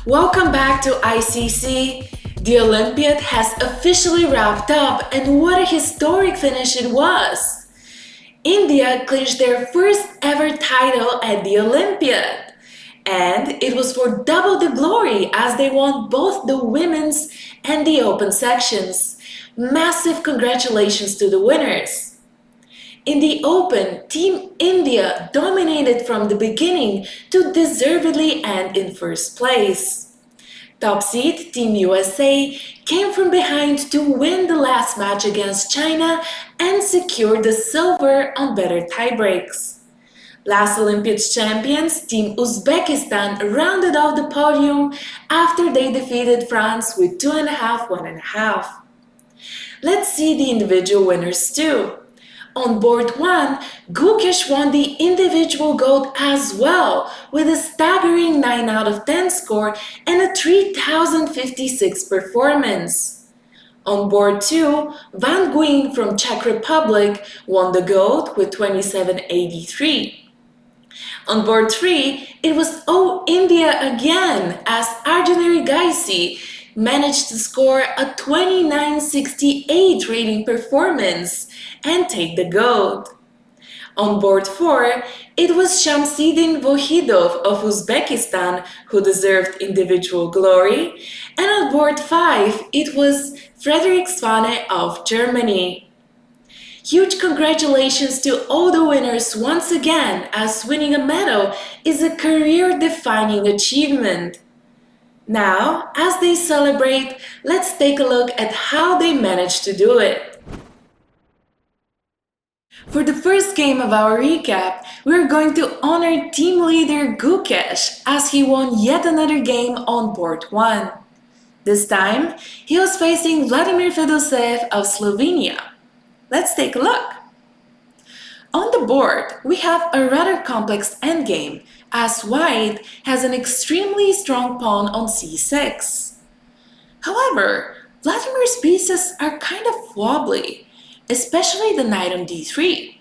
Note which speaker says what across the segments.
Speaker 1: Welcome back to ICC. The Olympiad has officially wrapped up, and what a historic finish it was! India clinched their first ever title at the Olympiad, and it was for double the glory as they won both the women's and the open sections. Massive congratulations to the winners! In the Open, Team India dominated from the beginning to deservedly end in first place. Top seed Team USA came from behind to win the last match against China and secure the silver on better tiebreaks. Last Olympics champions Team Uzbekistan rounded off the podium after they defeated France with 2.5, 1.5. Let's see the individual winners too. On board 1, Gukesh won the individual gold as well with a staggering 9 out of 10 score and a 3056 performance. On board 2, Nguyen from Czech Republic won the gold with 2783. On board 3, it was India again as Jiner managed to score a 2968 rating performance and take the gold. On board 4, it was Vokhidov of Uzbekistan who deserved individual glory, and on board 5, it was Pham of Germany. Huge congratulations to all the winners once again, as winning a medal is a career-defining achievement. Now, as they celebrate, let's take a look at how they managed to do it. For the first game of our recap, we're going to honor team leader Gukesh as he won yet another game on board 1. This time, he was facing Vladimir Fedoseev of Slovenia. Let's take a look. On the board, we have a rather complex endgame, as white has an extremely strong pawn on c6. However, Vladimir's pieces are kind of wobbly, especially the knight on d3.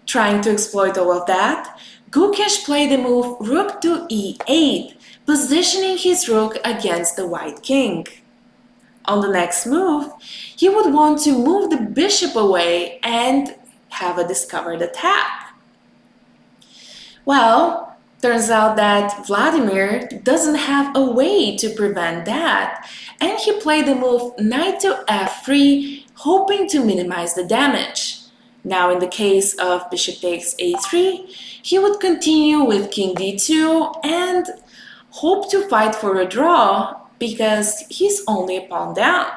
Speaker 1: Trying to exploit all of that, Gukesh played the move rook to e8, positioning his rook against the white king. On the next move, he would want to move the bishop away and have a discovered attack. Well, turns out that Vladimir doesn't have a way to prevent that, and he played the move knight to f3, hoping to minimize the damage. Now in the case of bishop takes a3, he would continue with king d2 and hope to fight for a draw because he's only a pawn down.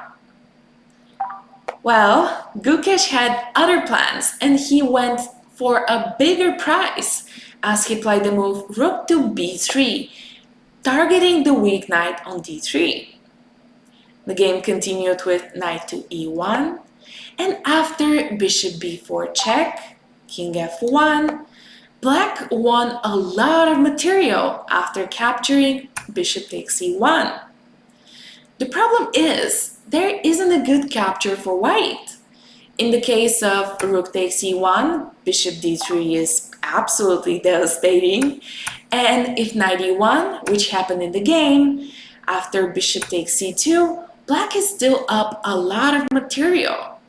Speaker 1: Well, Gukesh had other plans and he went for a bigger prize as he played the move rook to b3, targeting the weak knight on d3. The game continued with knight to e1, and after bishop b4 check, king f1, black won a lot of material after capturing bishop takes e1. The problem is, there isn't a good capture for white. In the case of rook takes e1, bishop d3 is absolutely devastating, and if knight e1, which happened in the game, after bishop takes c2, black is still up a lot of material.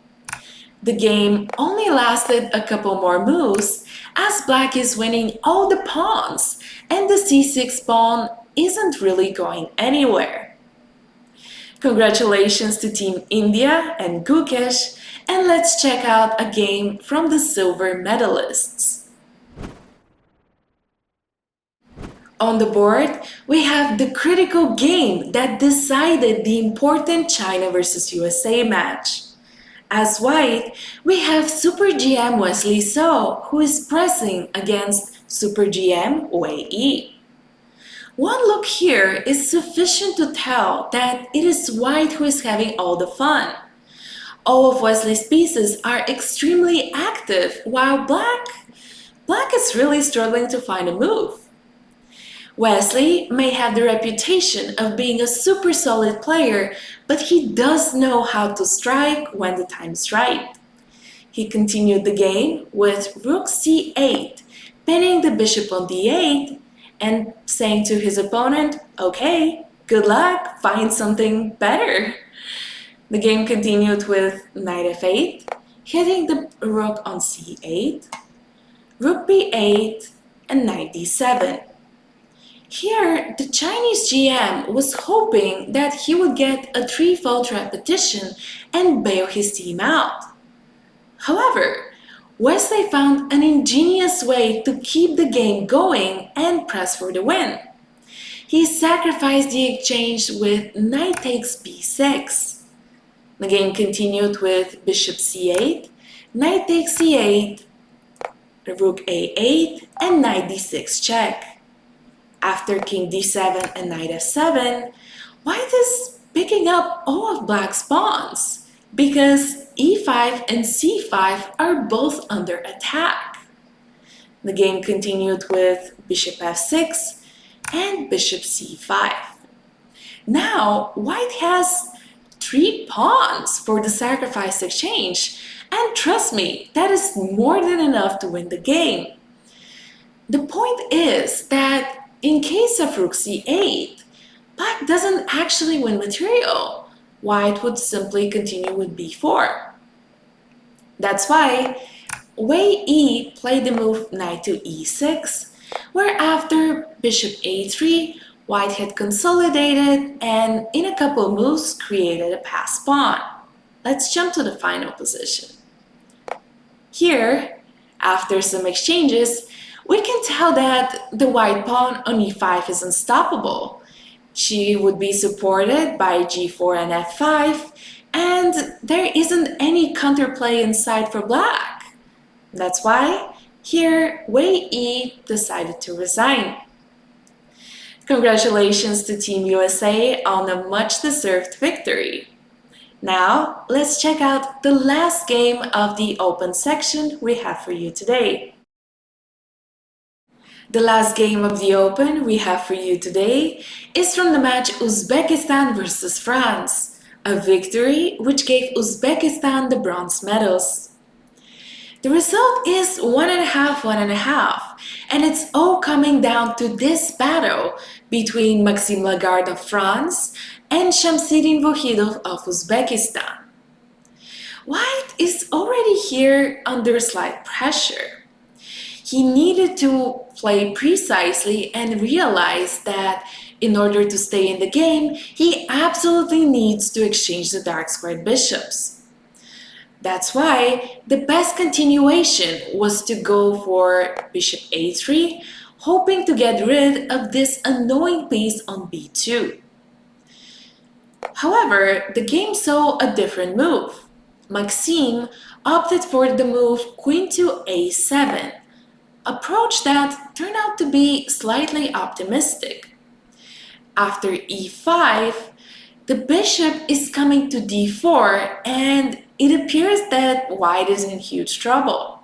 Speaker 1: The game only lasted a couple more moves as black is winning all the pawns and the c6 pawn isn't really going anywhere. Congratulations to Team India and Gukesh, and let's check out a game from the silver medalists. On the board, we have the critical game that decided the important China versus USA match. As white, we have Super GM Wesley So, who is pressing against Super GM Wei Yi. One look here is sufficient to tell that it is white who is having all the fun. All of Wesley's pieces are extremely active, while black is really struggling to find a move. Wesley may have the reputation of being a super solid player, but he does know how to strike when the time is right. He continued the game with rook c8, pinning the bishop on d8, and saying to his opponent, okay, good luck, find something better. The game continued with knight f8, hitting the rook on c8, rook b8, and knight d7. Here, the Chinese GM was hoping that he would get a threefold repetition and bail his team out. However, Wesley found an ingenious way to keep the game going and press for the win. He sacrificed the exchange with knight takes b6. The game continued with bishop c8, knight takes c8, rook a8, and knight d6 check. After king d7 and knight f7, white is picking up all of black's pawns because e5 and c5 are both under attack. The game continued with bishop f6 and bishop c5. Now, white has 3 pawns for the sacrifice exchange, and trust me, that is more than enough to win the game. The point is that in case of rook c8, black doesn't actually win material. White would simply continue with b4. That's why Wei Yi played the move knight to e6, where after bishop a3, white had consolidated and in a couple moves created a passed pawn. Let's jump to the final position. Here, after some exchanges, we can tell that the white pawn on e5 is unstoppable. She would be supported by g4 and f5, and there isn't any counterplay in sight for black. That's why here Wei Yi decided to resign. Congratulations to Team USA on a much-deserved victory. Now, let's check out the last game of the open section we have for you today. The last game of the Open we have for you today is from the match Uzbekistan versus France, a victory which gave Uzbekistan the bronze medals. The result is 1.5, 1.5, and it's all coming down to this battle between Maxime Lagarde of France and Shamsidin Vokhidov of Uzbekistan. White is already here under slight pressure. He needed to play precisely and realize that in order to stay in the game, he absolutely needs to exchange the dark squared bishops. That's why the best continuation was to go for bishop a3, hoping to get rid of this annoying piece on b2. However, the game saw a different move. Maxime opted for the move queen to a7, approach that turned out to be slightly optimistic. After e5, the bishop is coming to d4 and it appears that white is in huge trouble.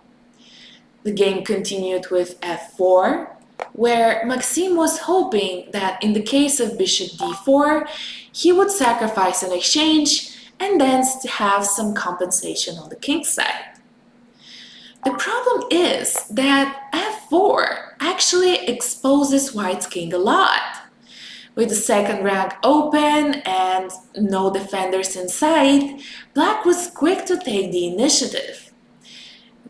Speaker 1: The game continued with f4, where Maxime was hoping that in the case of bishop d4, he would sacrifice an exchange and then have some compensation on the king side. The problem is that f4 actually exposes white's king a lot. With the second rank open and no defenders in sight, black was quick to take the initiative.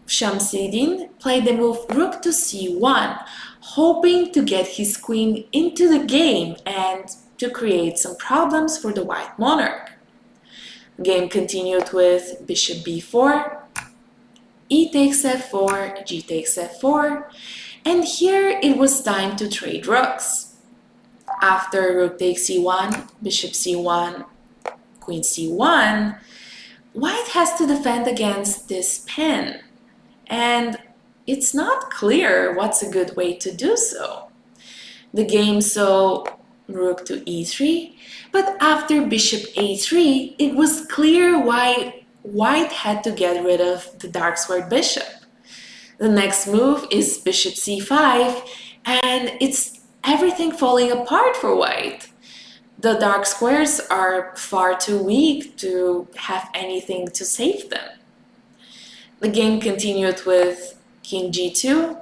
Speaker 1: Shamsidin played the move rook to c1, hoping to get his queen into the game and to create some problems for the white monarch. The game continued with bishop b4, e takes f4, g takes f4, and here it was time to trade rooks. After rook takes c1, bishop c1, queen c1, white has to defend against this pin, and it's not clear what's a good way to do so. The game saw rook to e3, but after bishop a3, it was clear why white had to get rid of the dark squared bishop. The next move is bishop c5, and it's everything falling apart for white. The dark squares are far too weak to have anything to save them. The game continued with king g2,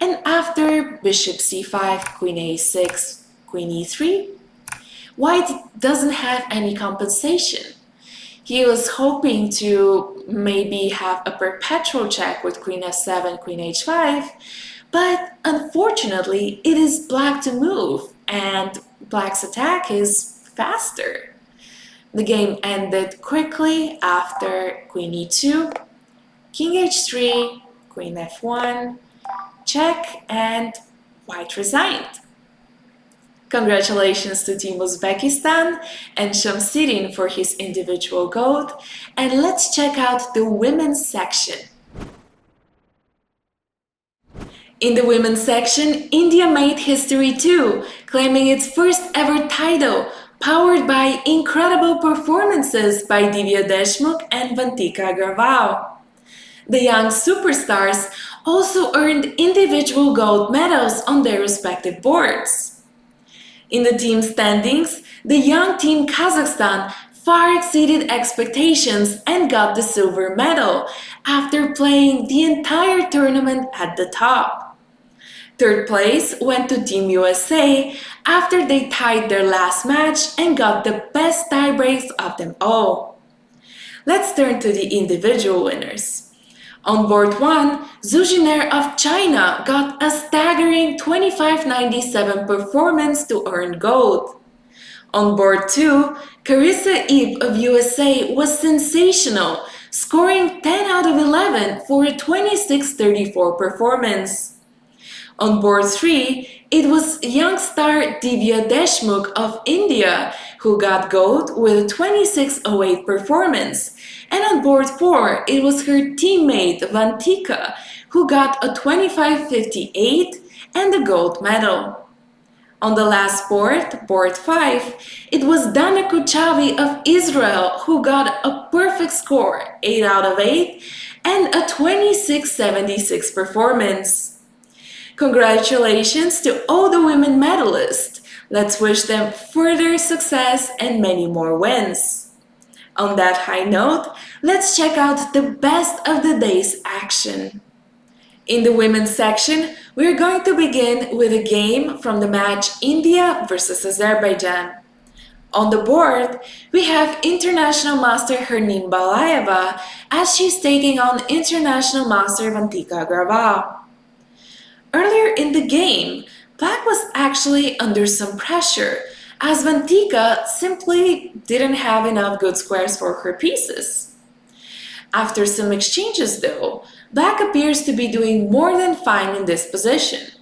Speaker 1: And after bishop c5, queen a6, queen e3, white doesn't have any compensation. He was hoping to maybe have a perpetual check with queen f7, queen h5, but unfortunately it is black to move, and black's attack is faster. The game ended quickly after queen e2, king h3, queen f1, check, and white resigned. Congratulations to Team Uzbekistan and Shamsidin for his individual gold, and let's check out the women's section. In the women's section, India made history too, claiming its first ever title, powered by incredible performances by Divya Deshmukh and Vantika Agrawal. The young superstars also earned individual gold medals on their respective boards. In the team standings, the young team Kazakhstan far exceeded expectations and got the silver medal after playing the entire tournament at the top. Third place went to Team USA after they tied their last match and got the best tiebreaks of them all. Let's turn to the individual winners. On board 1, Jiner of China got a staggering 25.97 performance to earn gold. On board 2, Carissa Yip of USA was sensational, scoring 10 out of 11 for a 26.34 performance. On board 3, it was young star Divya Deshmukh of India who got gold with a 26.08 performance. And on board 4, it was her teammate Vantika who got a 25.58 and the gold medal. On the last board, board 5, it was Dana Kuchavi of Israel who got a perfect score, 8 out of 8, and a 26.76 performance. Congratulations to all the women medalists. Let's wish them further success and many more wins. On that high note, let's check out the best of the day's action. In the women's section, we're going to begin with a game from the match India versus Azerbaijan. On the board, we have International Master Hernin Balajayeva as she's taking on International Master Vantika Agrawal. Earlier in the game, Black was actually under some pressure as Vantika simply didn't have enough good squares for her pieces. After some exchanges though, Black appears to be doing more than fine in this position.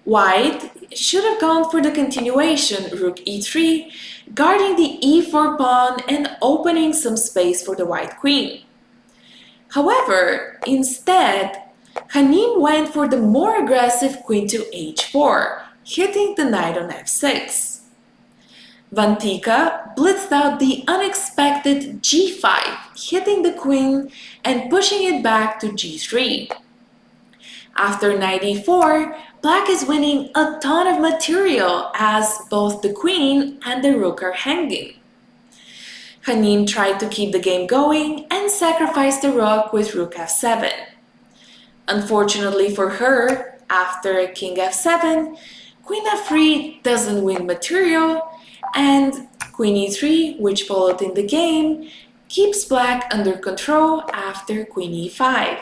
Speaker 1: White should have gone for the continuation Rook e3, guarding the e4 pawn and opening some space for the white queen. However, instead, Hanim went for the more aggressive queen to h4, hitting the knight on f6. Vantika blitzed out the unexpected g5, hitting the queen and pushing it back to g3. After knight e4, Black is winning a ton of material as both the queen and the rook are hanging. Hanim tried to keep the game going and sacrificed the rook with rook f7. Unfortunately for her, after king f7, queen f3 doesn't win material, and queen e3, which followed in the game, keeps Black under control after queen e5.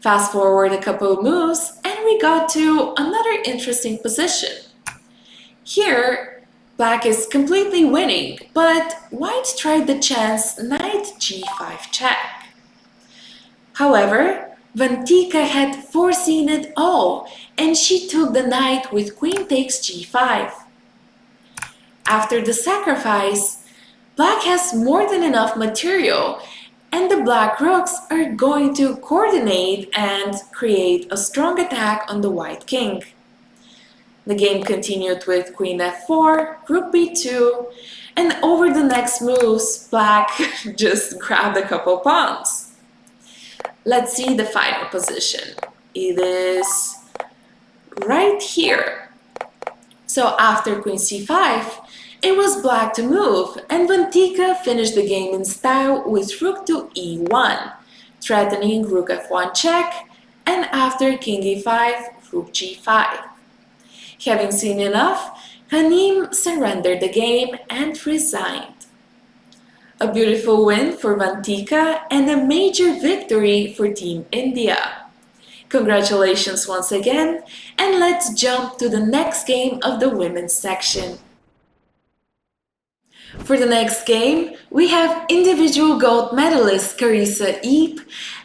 Speaker 1: Fast forward a couple of moves and we got to another interesting position. Here, Black is completely winning, but White tried the chance knight g5 check. However, Vantika had foreseen it all, and she took the knight with queen takes g5. After the sacrifice, Black has more than enough material, and the Black rooks are going to coordinate and create a strong attack on the White king. The game continued with queen f4, rook b2, and over the next moves, Black just grabbed a couple pawns. Let's see the final position. It is right here. So after queen c5, it was Black to move, and Vantika finished the game in style with rook to e1, threatening rook f1 check and after king e5, rook g5. Having seen enough, Hanem surrendered the game and resigned. A beautiful win for Vantika and a major victory for Team India. Congratulations once again, and let's jump to the next game of the women's section. For the next game, we have individual gold medalist Carissa Yip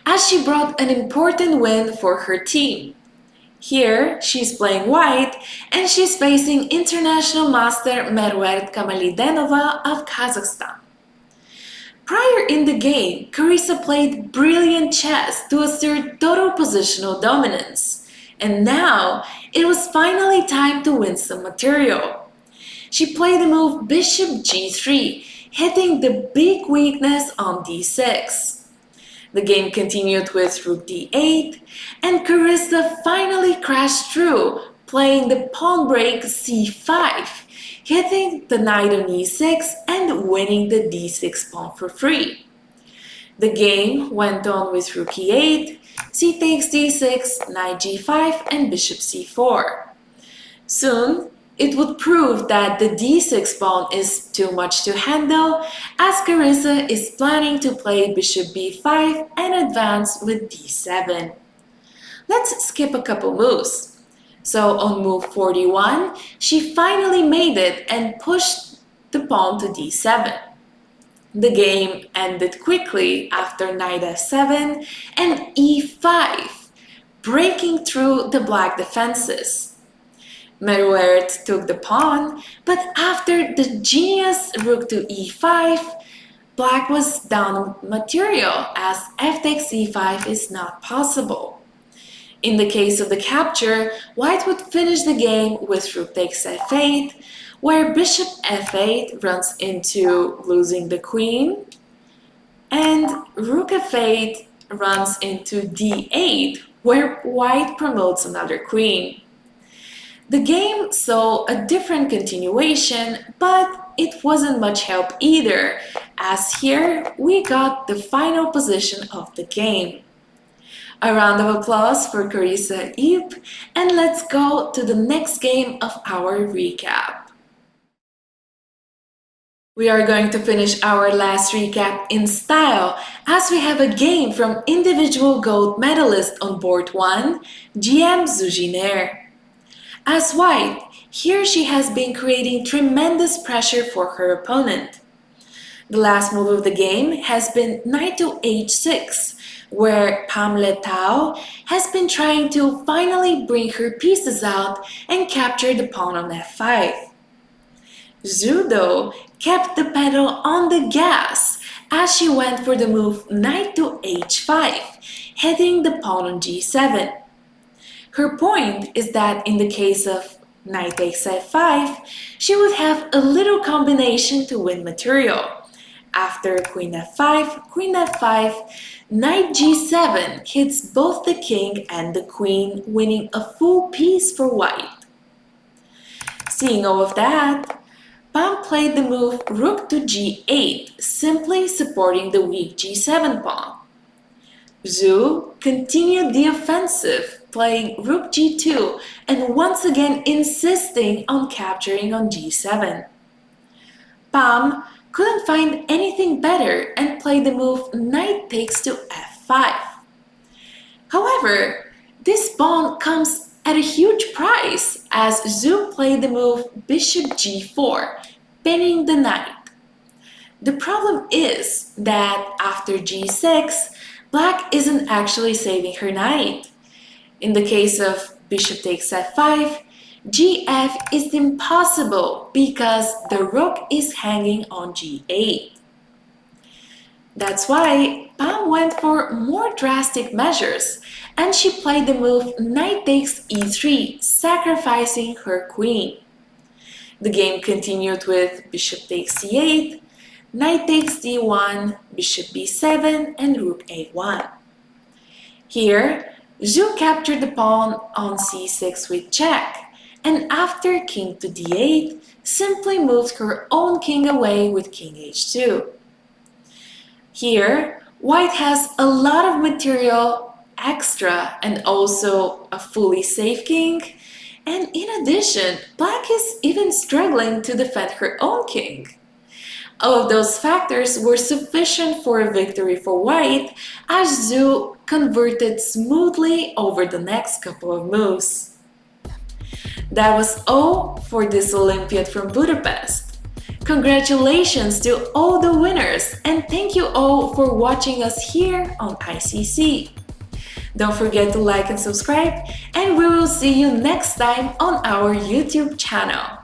Speaker 1: as she brought an important win for her team. Here, she's playing white and she's facing international master Kamalidenova of Kazakhstan. Prior in the game, Carissa played brilliant chess to assert total positional dominance, and now it was finally time to win some material. She played the move bishop g3, hitting the big weakness on d6. The game continued with rook d8, and Carissa finally crashed through, playing the pawn break c5, hitting the knight on e6 and winning the d6 pawn for free. The game went on with rook e8, c takes d6, knight g5, and bishop c4. Soon, it would prove that the d6 pawn is too much to handle, as Carissa is planning to play bishop b5 and advance with d7. Let's skip a couple moves. So on move 41, she finally made it and pushed the pawn to d7. The game ended quickly after knight f7 and e5, breaking through the black defenses. Meruert took the pawn, but after the genius rook to e5, black was down material as f takes e5 is not possible. In the case of the capture, white would finish the game with rook takes f8, where bishop f8 runs into losing the queen, and rook f8 runs into d8, where white promotes another queen. The game saw a different continuation, but it wasn't much help either, as here we got the final position of the game. A round of applause for Carissa Yip, and let's go to the next game of our recap. We are going to finish our last recap in style, as we have a game from individual gold medalist on board 1, GM Jiner. As white, here she has been creating tremendous pressure for her opponent. The last move of the game has been knight to h6, where Pham Thao has been trying to finally bring her pieces out and capture the pawn on f5. Zhu, though, kept the pedal on the gas as she went for the move knight to h5, hitting the pawn on g7. Her point is that in the case of knight takes f5, she would have a little combination to win material. After queen f5, knight g7 hits both the king and the queen, winning a full piece for white. Seeing all of that, Pham played the move rook to g8, simply supporting the weak g7 pawn. Zhu continued the offensive, playing rook g2 and once again insisting on capturing on g7. Pham couldn't find anything better and played the move knight takes to f5. However, this pawn comes at a huge price as Zhu played the move bishop g4, pinning the knight. The problem is that after g6, black isn't actually saving her knight. In the case of bishop takes f5, gf is impossible because the rook is hanging on g8. That's why Pham went for more drastic measures, and she played the move knight takes e3, sacrificing her queen. The game continued with bishop takes c8, knight takes d1, bishop b7, and rook a1. Here, Zhu captured the pawn on c6 with check, and after king to d8, simply moved her own king away with king h2. Here, white has a lot of material extra and also a fully safe king. And in addition, Black is even struggling to defend her own king. All of those factors were sufficient for a victory for White, as Zhu converted smoothly over the next couple of moves. That was all for this Olympiad from Budapest. Congratulations to all the winners, and thank you all for watching us here on ICC. Don't forget to like and subscribe, and we will see you next time on our YouTube channel.